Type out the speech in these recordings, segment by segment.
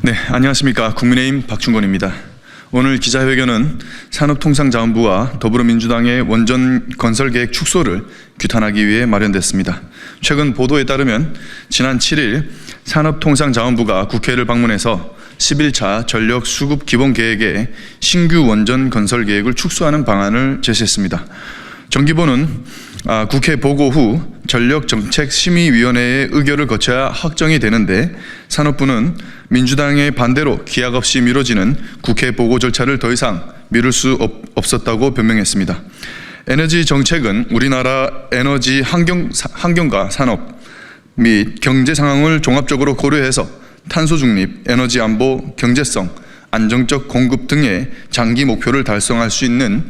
네, 안녕하십니까. 국민의힘 박충건입니다. 오늘 기자회견은 산업통상자원부와 더불어민주당의 원전 건설계획 축소를 규탄하기 위해 마련됐습니다. 최근 보도에 따르면 지난 7일 산업통상자원부가 국회를 방문해서 11차 전력수급 기본계획의 신규 원전 건설 계획을 축소하는 방안을 제시했습니다. 정기부는 국회 보고 후 전력정책심의위원회의 의결을 거쳐야 확정이 되는데, 산업부는 민주당의 반대로 기약 없이 미뤄지는 국회 보고 절차를 더 이상 미룰 수 없었다고 변명했습니다. 에너지 정책은 우리나라 에너지 환경과 산업 및 경제 상황을 종합적으로 고려해서 탄소 중립, 에너지 안보, 경제성, 안정적 공급 등의 장기 목표를 달성할 수 있는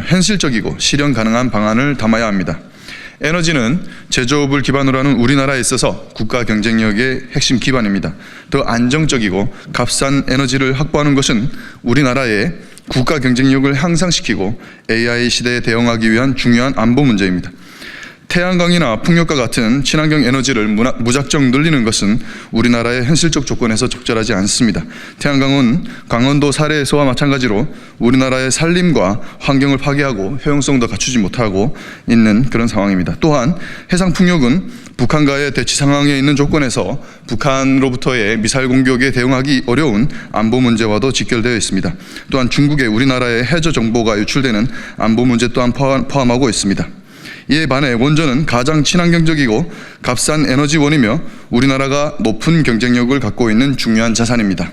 현실적이고 실현 가능한 방안을 담아야 합니다. 에너지는 제조업을 기반으로 하는 우리나라에 있어서 국가 경쟁력의 핵심 기반입니다. 더 안정적이고 값싼 에너지를 확보하는 것은 우리나라의 국가 경쟁력을 향상시키고 AI 시대에 대응하기 위한 중요한 안보 문제입니다. 태양광이나 풍력과 같은 친환경 에너지를 무작정 늘리는 것은 우리나라의 현실적 조건에서 적절하지 않습니다. 태양광은 강원도 사례에서와 마찬가지로 우리나라의 산림과 환경을 파괴하고 효용성도 갖추지 못하고 있는 그런 상황입니다. 또한 해상풍력은 북한과의 대치 상황에 있는 조건에서 북한으로부터의 미사일 공격에 대응하기 어려운 안보 문제와도 직결되어 있습니다. 또한 중국의 우리나라의 해저 정보가 유출되는 안보 문제 또한 포함하고 있습니다. 이에 반해 원전은 가장 친환경적이고 값싼 에너지원이며 우리나라가 높은 경쟁력을 갖고 있는 중요한 자산입니다.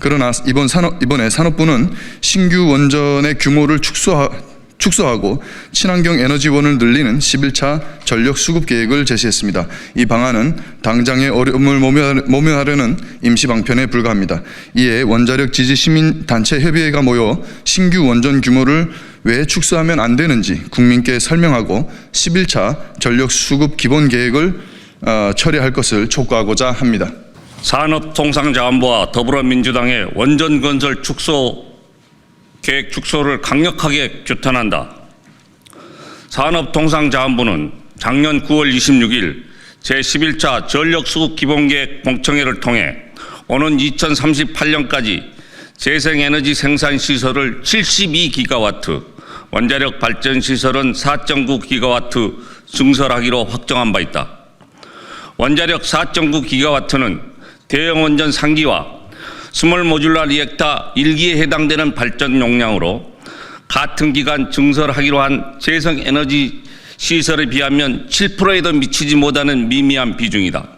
그러나 이번에 산업부는 신규 원전의 규모를 축소하고 친환경 에너지원을 늘리는 11차 전력 수급 계획을 제시했습니다. 이 방안은 당장의 어려움을 모면하려는 임시 방편에 불과합니다. 이에 원자력 지지 시민단체 협의회가 모여 신규 원전 규모를 왜 축소하면 안 되는지 국민께 설명하고 11차 전력 수급 기본 계획을 처리할 것을 촉구하고자 합니다. 산업통상자원부와 더불어민주당의 원전 건설 계획 축소를 강력하게 규탄한다. 산업통상자원부는 작년 9월 26일 제11차 전력수급 기본계획 공청회를 통해 오는 2038년까지 재생에너지 생산시설을 72기가와트, 원자력 발전시설은 4.9기가와트 증설하기로 확정한 바 있다. 원자력 4.9기가와트는 대형 원전 3기와 스몰 모듈러 리액터 1기에 해당되는 발전 용량으로 같은 기간 증설하기로 한 재생에너지 시설에 비하면 7%에도 미치지 못하는 미미한 비중이다.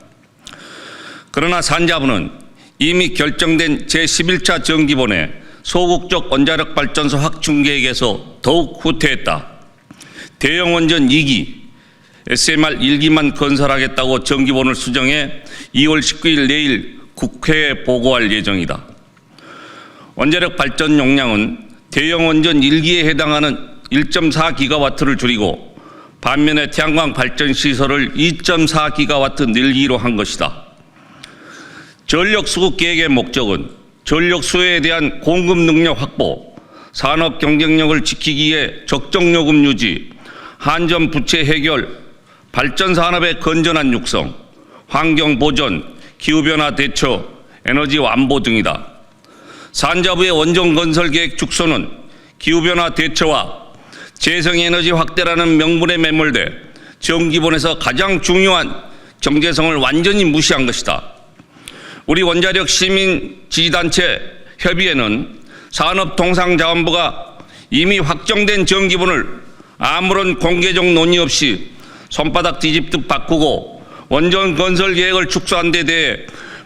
그러나 산자부는 이미 결정된 제11차 정기본의 소국적 원자력 발전소 확충 계획에서 더욱 후퇴했다. 대형 원전 2기, SMR 1기만 건설하겠다고 정기본을 수정해 2월 19일 내일 국회에 보고할 예정이다. 원자력 발전 용량은 대형 원전 1기에 해당하는 1.4기가와트를 줄이고 반면에 태양광 발전 시설을 2.4기가와트 늘리기로 한 것이다. 전력 수급 계획의 목적은 전력 수요에 대한 공급 능력 확보, 산업 경쟁력을 지키기 위해 적정 요금 유지, 한전 부채 해결, 발전 산업의 건전한 육성, 환경 보전, 기후변화 대처, 에너지 안보 등이다. 산자부의 원전 건설 계획 축소는 기후변화 대처와 재생에너지 확대라는 명분에 매몰돼 정기본에서 가장 중요한 경제성을 완전히 무시한 것이다. 우리 원자력 시민 지지단체 협의회는 산업통상자원부가 이미 확정된 정기본을 아무런 공개적 논의 없이 손바닥 뒤집듯 바꾸고 원전 건설 계획을 축소한 데 대해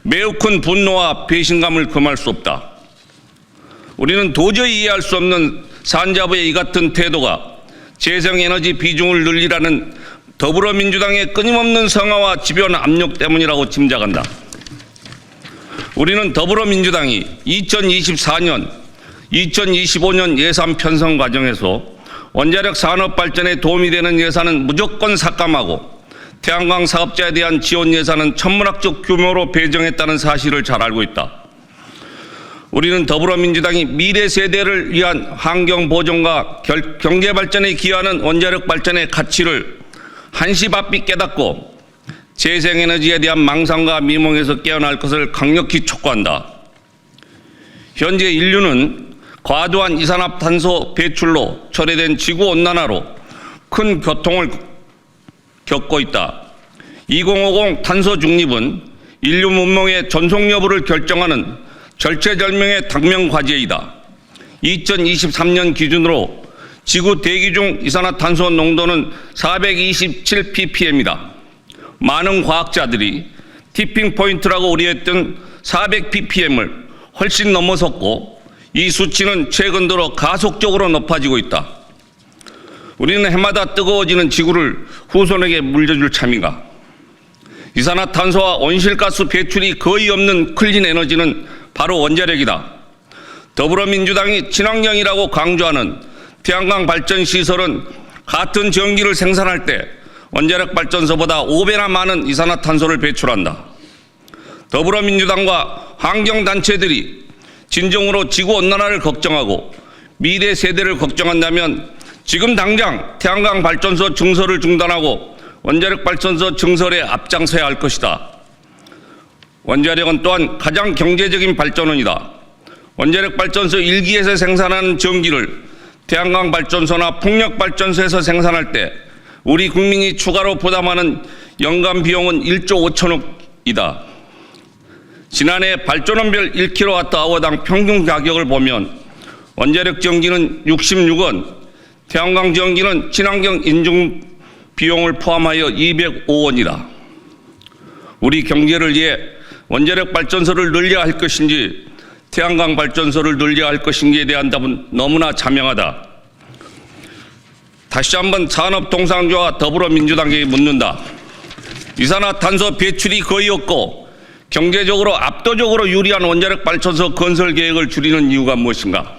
매우 큰 분노와 배신감을 금할 수 없다. 우리는 도저히 이해할 수 없는 산자부의 이 같은 태도가 재생에너지 비중을 늘리라는 더불어민주당의 끊임없는 성화와 집요한 압력 때문이라고 짐작한다. 우리는 더불어민주당이 2024년, 2025년 예산 편성 과정에서 원자력 산업 발전에 도움이 되는 예산은 무조건 삭감하고 태양광 사업자에 대한 지원 예산은 천문학적 규모로 배정했다는 사실을 잘 알고 있다. 우리는 더불어민주당이 미래 세대를 위한 환경 보존과 경제 발전에 기여하는 원자력 발전의 가치를 한시바삐 깨닫고 재생에너지에 대한 망상과 미몽에서 깨어날 것을 강력히 촉구한다. 현재 인류는 과도한 이산화탄소 배출로 초래된 지구온난화로 큰 고통을 겪고 있다. 2050 탄소 중립은 인류 문명의 전속 여부를 결정하는 절체절명의 당면 과제이다. 2023년 기준으로 지구 대기 중 이산화탄소 농도는 427 ppm이다. 많은 과학자들이 티핑 포인트라고 우려했던 400 ppm을 훨씬 넘어섰고 이 수치는 최근 들어 가속적으로 높아지고 있다. 우리는 해마다 뜨거워지는 지구를 후손에게 물려줄 참인가? 이산화탄소와 온실가스 배출이 거의 없는 클린 에너지는 바로 원자력이다. 더불어민주당이 친환경이라고 강조하는 태양광 발전 시설은 같은 전기를 생산할 때 원자력 발전소보다 5배나 많은 이산화탄소를 배출한다. 더불어민주당과 환경단체들이 진정으로 지구온난화를 걱정하고 미래 세대를 걱정한다면 지금 당장 태양광 발전소 증설을 중단하고 원자력 발전소 증설에 앞장서야 할 것이다. 원자력은 또한 가장 경제적인 발전원이다. 원자력 발전소 1기에서 생산하는 전기를 태양광 발전소나 풍력 발전소에서 생산할 때 우리 국민이 추가로 부담하는 연간 비용은 1조 5천억이다. 지난해 발전원별 1kWh당 평균 가격을 보면 원자력 전기는 66원, 태양광 전기는 친환경 인증 비용을 포함하여 205원이다. 우리 경제를 위해 원자력 발전소를 늘려야 할 것인지 태양광 발전소를 늘려야 할 것인지에 대한 답은 너무나 자명하다. 다시 한번 산업통상조와 더불어민주당에게 묻는다. 이산화탄소 배출이 거의 없고 경제적으로 압도적으로 유리한 원자력 발전소 건설 계획을 줄이는 이유가 무엇인가?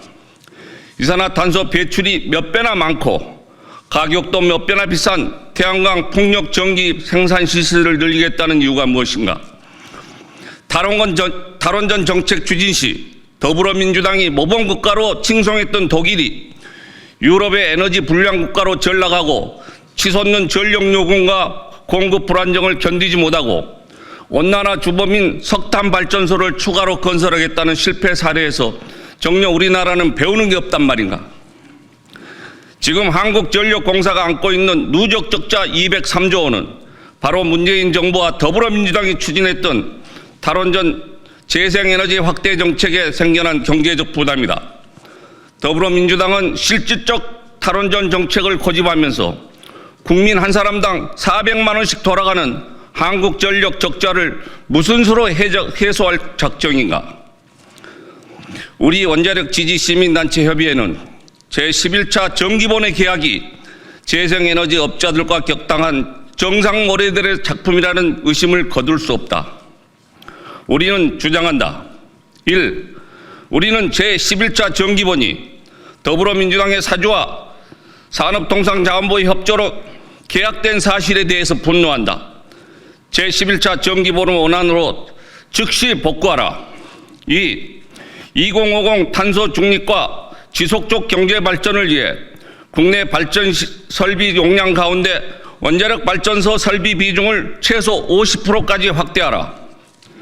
이산화탄소 배출이 몇 배나 많고 가격도 몇 배나 비싼 태양광 풍력 전기 생산 시설을 늘리겠다는 이유가 무엇인가? 탈원전 정책 추진 시 더불어민주당이 모범국가로 칭송했던 독일이 유럽의 에너지 불량 국가로 전락하고 치솟는 전력 요금과 공급 불안정을 견디지 못하고 온난화 주범인 석탄 발전소를 추가로 건설하겠다는 실패 사례에서 정녕 우리나라는 배우는 게 없단 말인가? 지금 한국전력공사가 안고 있는 누적 적자 203조 원은 바로 문재인 정부와 더불어민주당이 추진했던 탈원전 재생에너지 확대 정책에 생겨난 경제적 부담이다. 더불어민주당은 실질적 탈원전 정책을 고집하면서 국민 한 사람당 400만 원씩 돌아가는 한국전력 적자를 무슨 수로 해소할 작정인가? 우리 원자력 지지 시민단체 협의회는 제11차 정기본회 계약이 재생에너지 업자들과 격당한 정상모래들의 작품이라는 의심을 거둘 수 없다. 우리는 주장한다. 1. 우리는 제11차 정기본이 더불어민주당의 사주와 산업통상자원부의 협조로 계약된 사실에 대해서 분노한다. 제11차 정기본의 원안으로 즉시 복구하라. 2. 2050 탄소 중립과 지속적 경제 발전을 위해 국내 발전 설비 용량 가운데 원자력 발전소 설비 비중을 최소 50%까지 확대하라.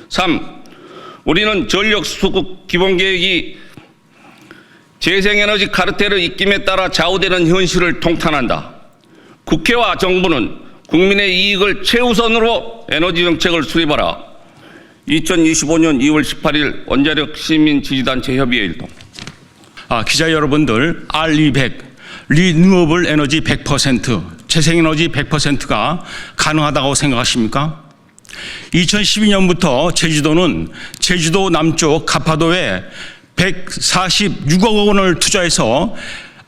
3. 우리는 전력 수급 기본계획이 재생에너지 카르텔의 입김에 따라 좌우되는 현실을 통탄한다. 국회와 정부는 국민의 이익을 최우선으로 에너지 정책을 수립하라. 2025년 2월 18일 원자력 시민 지지단체 협의회 일동. 기자 여러분들, R200 리뉴어블 에너지 100%, 재생에너지 100%가 가능하다고 생각하십니까? 2012년부터 제주도는 제주도 남쪽 가파도에 146억 원을 투자해서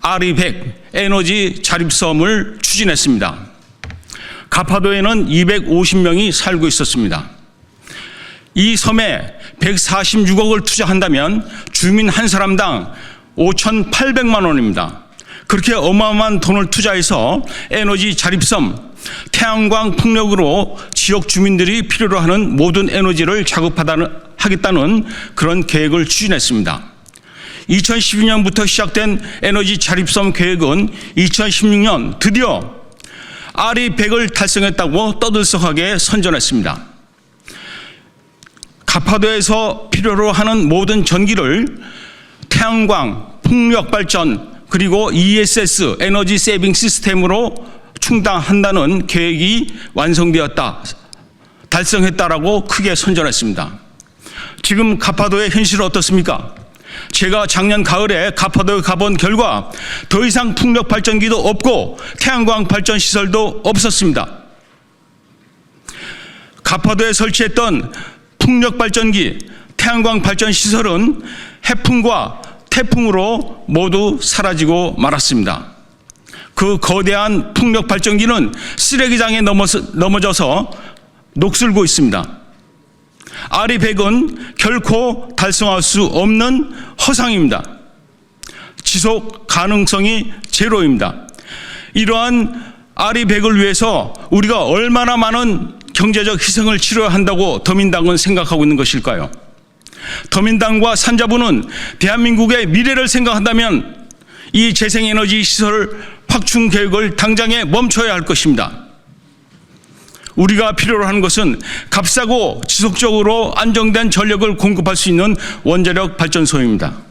R200 에너지 자립섬을 추진했습니다. 가파도에는 250명이 살고 있었습니다. 이 섬에 146억을 투자한다면 주민 한 사람당 5,800만 원입니다. 그렇게 어마어마한 돈을 투자해서 에너지 자립섬, 태양광 풍력으로 지역 주민들이 필요로 하는 모든 에너지를 자급하겠다는 그런 계획을 추진했습니다. 2012년부터 시작된 에너지 자립섬 계획은 2016년 드디어 RE100을 달성했다고 떠들썩하게 선전했습니다. 가파도에서 필요로 하는 모든 전기를 태양광, 풍력 발전, 그리고 ESS 에너지 세이빙 시스템으로 충당한다는 계획이 완성되었다, 달성했다라고 크게 선전했습니다. 지금 가파도의 현실은 어떻습니까? 제가 작년 가을에 가파도에 가본 결과 더 이상 풍력 발전기도 없고 태양광 발전 시설도 없었습니다. 가파도에 설치했던 풍력 발전기, 태양광 발전 시설은 해풍과 태풍으로 모두 사라지고 말았습니다. 그 거대한 풍력 발전기는 쓰레기장에 넘어져서 녹슬고 있습니다. 아리100은 결코 달성할 수 없는 허상입니다. 지속 가능성이 제로입니다. 이러한 아리100을 위해서 우리가 얼마나 많은 경제적 희생을 치러야 한다고 더민당은 생각하고 있는 것일까요? 더민당과 산자부는 대한민국의 미래를 생각한다면 이 재생에너지 시설 확충 계획을 당장에 멈춰야 할 것입니다. 우리가 필요로 하는 것은 값싸고 지속적으로 안정된 전력을 공급할 수 있는 원자력 발전소입니다.